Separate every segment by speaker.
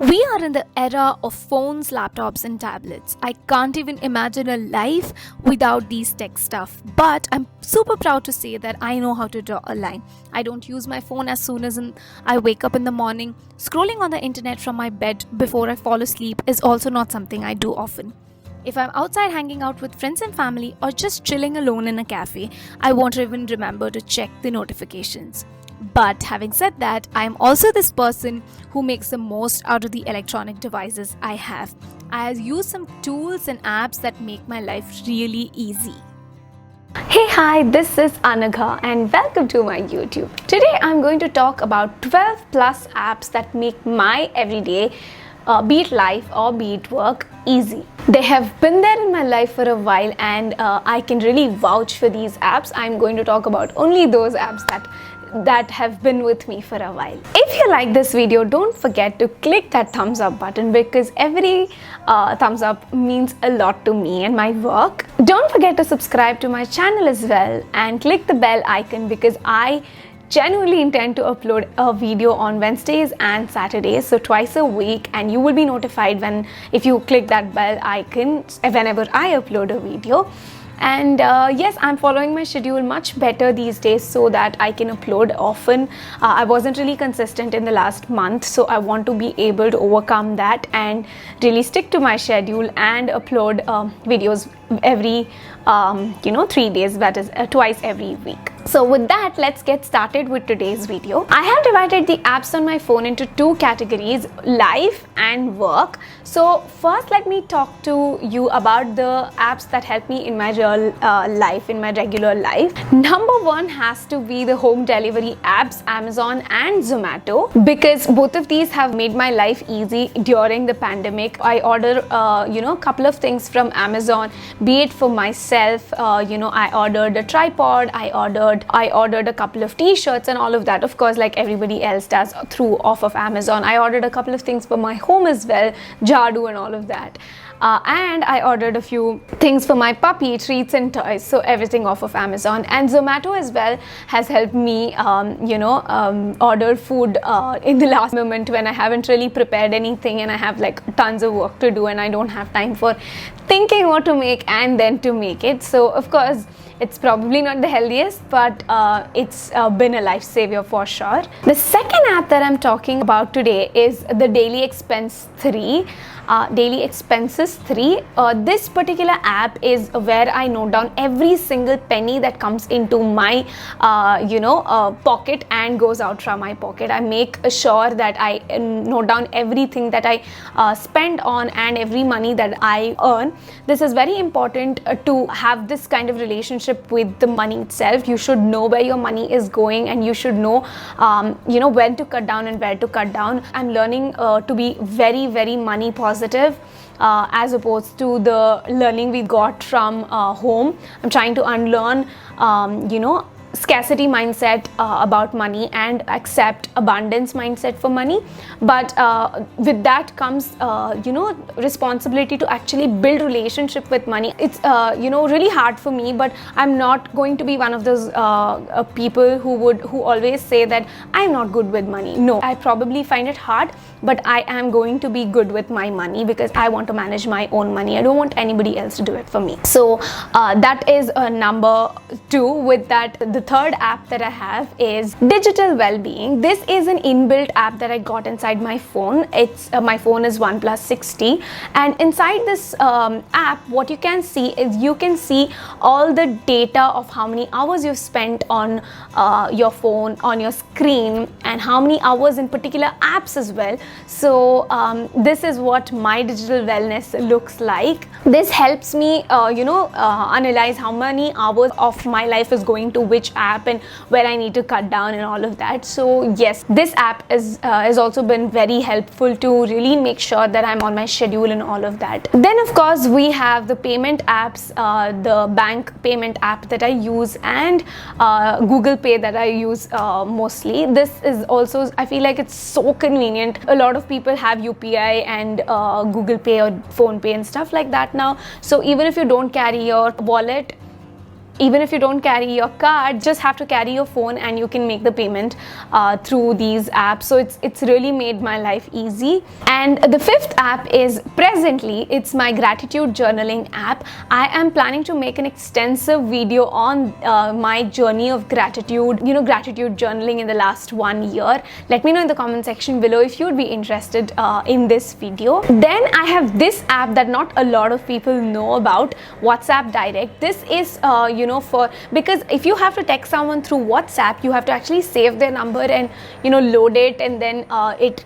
Speaker 1: We are in the era of phones, laptops, and tablets. I can't even imagine a life without these tech stuff. But I'm super proud to say that I know how to draw a line. I don't use my phone as soon as I wake up in the morning. Scrolling on the internet from my bed before I fall asleep is also not something I do often. If I'm outside hanging out with friends and family or just chilling alone in a cafe, I won't even remember to check the notifications. But having said that, I am also this person who makes the most out of the electronic devices I have. I use some tools and apps that make my life really easy.
Speaker 2: Hey, hi, this is Anagha and welcome to my YouTube. Today I'm going to talk about 12 plus apps that make my everyday, be it life or be it work, easy. They have been there in my life for a while and I can really vouch for these apps. I'm going to talk about only those apps that have been with me for a while. If you like this video, don't forget to click that thumbs up button because every thumbs up means a lot to me and my work. Don't forget to subscribe to my channel as well and click the bell icon because I genuinely intend to upload a video on Wednesdays and Saturdays, so twice a week, and you will be notified if you click that bell icon whenever I upload a video. And yes, I'm following my schedule much better these days so that I can upload often. I wasn't really consistent in the last month, so I want to be able to overcome that and really stick to my schedule and upload videos every 3 days, that is twice every week. So with that, let's get started with today's video. I have divided the apps on my phone into two categories, life and work. So first, let me talk to you about the apps that help me in my real life, in my regular life. Number one has to be the home delivery apps, Amazon and Zomato, because both of these have made my life easy during the pandemic. I order a couple of things from Amazon, be it for myself, I ordered a tripod, I ordered a couple of t-shirts and all of that, of course, like everybody else does off of Amazon. I ordered a couple of things for my home as well, Jadu and all of that. And I ordered a few things for my puppy, treats and toys, so everything off of Amazon. And Zomato as well has helped me order food in the last moment when I haven't really prepared anything and I have like tons of work to do and I don't have time for thinking what to make and then to make it. So of course, it's probably not the healthiest, but it's been a lifesaver for sure. The second app that I'm talking about today is the Daily Expense 3. Daily Expenses 3. This particular app is where I note down every single penny that comes into my pocket and goes out from my pocket. I make sure that I note down everything that I spend on and every money that I earn. This is very important to have this kind of relationship with the money itself. You should know where your money is going and you should know when to cut down and where to cut down. I'm learning to be very, very money positive as opposed to the learning we got from home. I'm trying to unlearn scarcity mindset about money and accept abundance mindset for money, but with that comes responsibility to actually build relationship with money. It's really hard for me, but I'm not going to be one of those people who always say that I'm not good with money. No, I probably find it hard, but I am going to be good with my money because I want to manage my own money. I don't want anybody else to do it for me. So that is number two. With that, the third app that I have is Digital Wellbeing. This is an inbuilt app that I got inside my phone. It's my phone is OnePlus 6T, and inside this app, what you can see is you can see all the data of how many hours you've spent on your phone, on your screen, and how many hours in particular apps as well. So this is what my digital wellness looks like. This helps me analyze how many hours of my life is going to which app and where I need to cut down and all of that. So yes, this app has also been very helpful to really make sure that I'm on my schedule and all of that. Then of course we have the payment apps, the bank payment app that I use and Google Pay that I use mostly. This is also, I feel like it's so convenient. A lot of people have UPI and Google Pay or Phone Pay and stuff like that now. So even if you don't carry your wallet, even if you don't carry your card, just have to carry your phone and you can make the payment through these apps. So it's really made my life easy. And the fifth app is presently, it's my gratitude journaling app. I am planning to make an extensive video on my journey of gratitude, gratitude journaling in the last 1 year. Let me know in the comment section below if you'd be interested in this video. Then I have this app that not a lot of people know about, WhatsApp Direct. This is because if you have to text someone through WhatsApp, you have to actually save their number and load it, and then it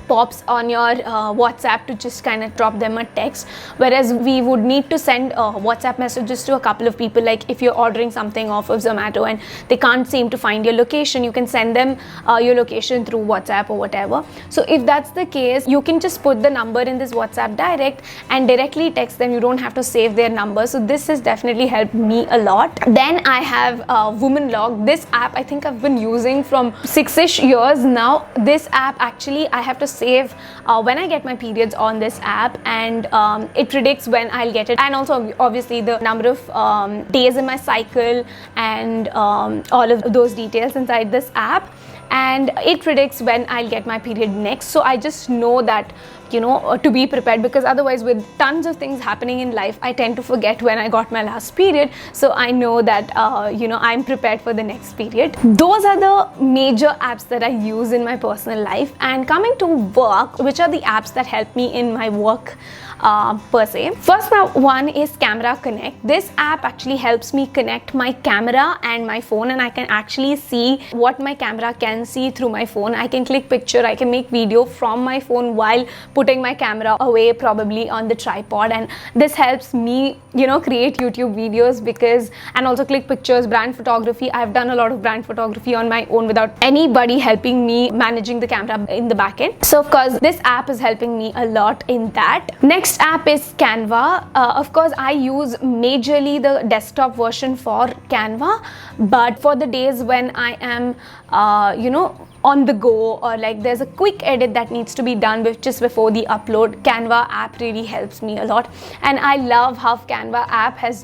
Speaker 2: pops on your WhatsApp to just kind of drop them a text, whereas we would need to send WhatsApp messages to a couple of people. Like if you're ordering something off of Zomato and they can't seem to find your location, you can send them your location through WhatsApp or whatever. So if that's the case, you can just put the number in this WhatsApp Direct and directly text them. You don't have to save their number. So this has definitely helped me a lot. Then I have Woman Log. This app I think I've been using from 6-ish years now. This app actually I have to save when I get my periods on this app, and it predicts when I'll get it, and also obviously the number of days in my cycle and all of those details inside this app, and it predicts when I'll get my period next. So I just know that to be prepared, because otherwise with tons of things happening in life, I tend to forget when I got my last period. So I know that I'm prepared for the next period. Those are the major apps that I use in my personal life. And coming to work, which are the apps that help me in my work per se. First one is Camera Connect. This app actually helps me connect my camera and my phone, and I can actually see what my camera can see through my phone. I can click picture, I can make video from my phone while putting my camera away, probably on the tripod, and this helps me create YouTube videos and also click pictures. Brand photography, I've done a lot of brand photography on my own without anybody helping me managing the camera in the back end. So of course this app is helping me a lot in that. Next app is Canva. Of course I use majorly the desktop version for Canva, but for the days when I am on the go, or like there's a quick edit that needs to be done just before the upload, Canva app really helps me a lot. And I love how Canva app has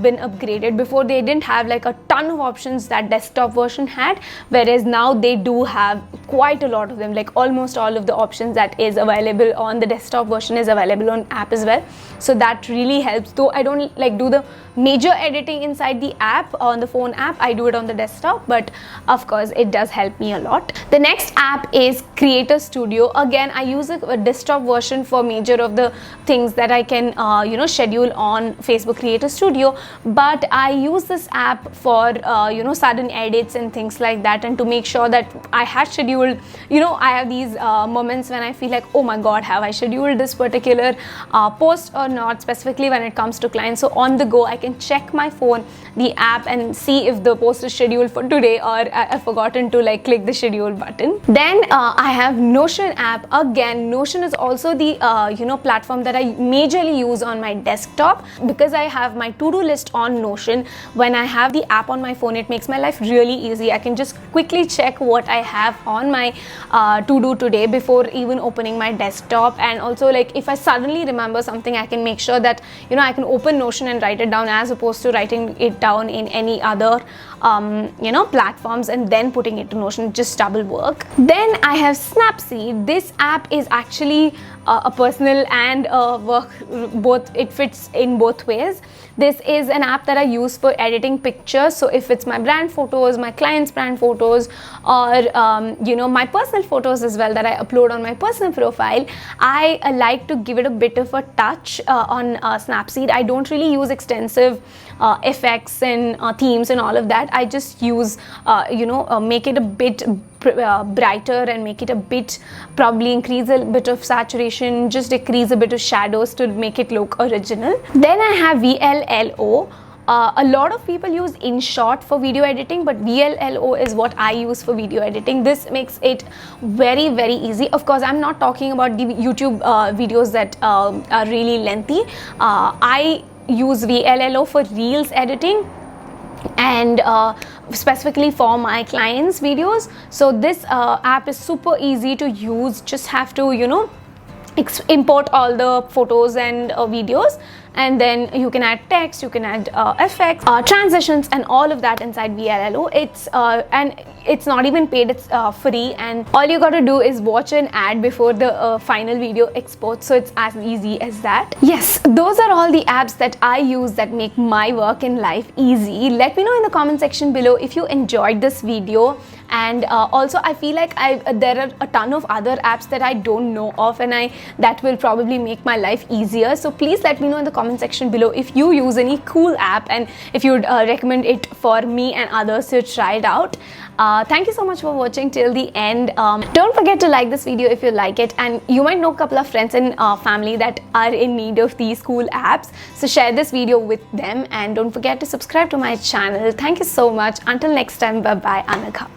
Speaker 2: been upgraded. Before they didn't have like a ton of options that desktop version had, whereas now they do have quite a lot of them. Like almost all of the options that is available on the desktop version is available on app as well. So that really helps. Though I don't like do the major editing inside the app on the phone app, I do it on the desktop, but of course it does help me a lot. The next app is Creator Studio. Again, I use a desktop version for major of the things that I can schedule on Facebook Creator Studio, but I use this app for sudden edits and things like that, and to make sure that I had scheduled, I have these moments when I feel like, oh my god, have I scheduled this particular post or not, specifically when it comes to clients. So on the go I can check my phone, the app, and see if the post is scheduled for today, or I've forgotten to like click the schedule button. Then I have Notion app. Again, Notion is also the platform that I majorly use on my desktop, because I have my to-do list on Notion. When I have the app on my phone, it makes my life really easy. I can just quickly check what I have on my to-do today before even opening my desktop. And also, like if I suddenly remember something, I can make sure that I can open Notion and write it down, as opposed to writing it down in any other platforms and then putting it to Notion. Just double work. Then I have Snapseed. This app is actually a personal and work, both. It fits in both ways. This is an app that I use for editing pictures. So if it's my brand photos, my clients' brand photos, or my personal photos as well that I upload on my personal profile, I like to give it a bit of a touch on Snapseed. I don't really use extensive effects and themes and all of that. I just use make it a bit brighter and make it a bit, probably increase a bit of saturation, just decrease a bit of shadows to make it look original. Then I have VLLO. A lot of people use InShot for video editing, but VLLO is what I use for video editing. This makes it very, very easy. Of course, I'm not talking about the YouTube videos that are really lengthy. I use VLLO for Reels editing, and specifically for my clients' videos. So this app is super easy to use. Just have to import all the photos and videos, and then you can add text, you can add effects, transitions, and all of that inside VLLO. It's not even paid, it's free, and all you got to do is watch an ad before the final video exports, so it's as easy as that. Yes, those are all the apps that I use that make my work in life easy. Let me know in the comment section below if you enjoyed this video, and also I feel like there are a ton of other apps that I don't know of, and that will probably make my life easier. So please let me know in the comment section below if you use any cool app, and if you would recommend it for me and others to try it out. Thank you so much for watching till the end. Don't forget to like this video if you like it, and you might know a couple of friends and family that are in need of these cool apps, so share this video with them, and don't forget to subscribe to my channel. Thank you so much. Until next time, bye bye. Anagha.